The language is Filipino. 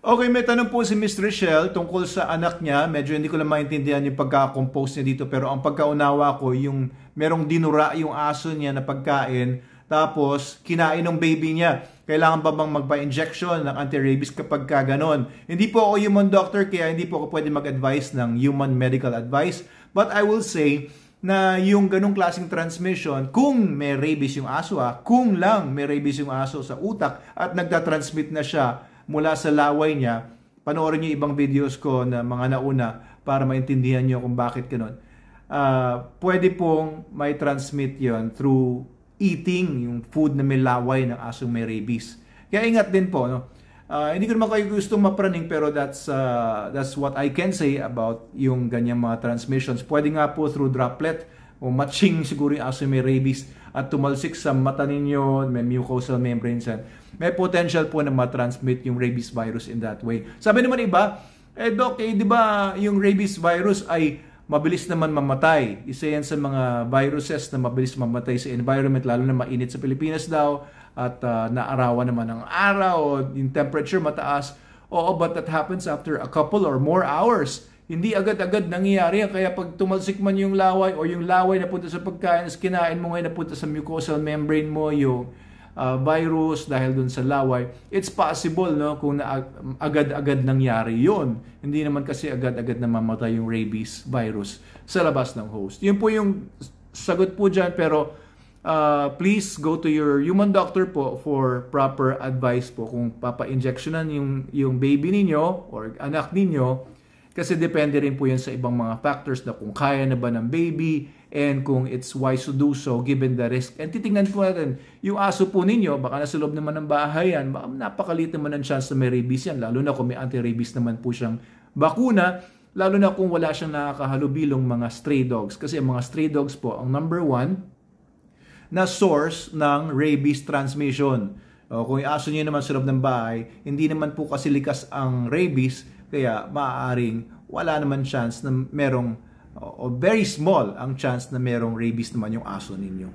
Okay, may tanong po si Miss Rochelle tungkol sa anak niya. Medyo hindi ko lang maintindihan yung pagka-compose niya dito, pero ang pagkaunawa ko, yung merong dinura yung aso niya na pagkain, tapos kinain ng baby niya. Kailangan ba bang magpa-injection ng anti-rabies kapag ka ganon? Hindi po ako human doctor, kaya hindi po ako pwede mag-advise ng human medical advice. But I will say na yung ganong klaseng transmission, kung may rabies yung aso, kung lang may rabies yung aso sa utak at nagtatransmit na siya mula sa laway niya, panoorin niyo ibang videos ko na mga nauna para maintindihan niyo kung bakit gano'n. Pwede pong may transmit yon through eating yung food na may laway ng asong may rabies. Kaya ingat din po, no? Hindi ko naman kayo gustong mapraning, pero that's what I can say about yung ganyang mga transmissions. Pwede nga po through droplet o matching siguro yung aso may rabies at tumalsik sa mata ninyo, may mucosal membranes yan. May potential po na matransmit yung rabies virus in that way. Sabi naman iba, Doc, di ba yung rabies virus ay mabilis naman mamatay? Isa yan sa mga viruses na mabilis mamatay sa environment, lalo na mainit sa Pilipinas daw, at naarawan naman ng araw, yung temperature mataas. Oo, but that happens after a couple or more hours. Hindi agad-agad nangyayari yan. Kaya pag tumalsik man yung laway o yung laway na punta sa pagkain, kinain mo ngayon na punta sa mucosal membrane mo yung virus dahil dun sa laway, it's possible, no, kung agad-agad nangyari yun. Hindi naman kasi agad-agad na mamatay yung rabies virus sa labas ng host. Yun po yung sagot po dyan, pero please go to your human doctor po for proper advice po kung papa-injectionan yung baby ninyo or anak ninyo, kasi depende rin po yan sa ibang mga factors na kung kaya na ba ng baby and kung it's wise to do so given the risk. And titingnan po natin, yung aso po ninyo, baka nasa loob naman ng bahay yan, baka napakaliit naman ang chance na may rabies yan, lalo na kung may anti-rabies naman po siyang bakuna, lalo na kung wala siyang nakakahalubilong mga stray dogs. Kasi ang mga stray dogs po, ang number one na source ng rabies transmission. Kung yung aso niyo naman sa loob ng bahay, hindi naman po kasi likas ang rabies, kaya maaaring wala naman chance na merong, o very small ang chance na merong rabies naman yung aso ninyo.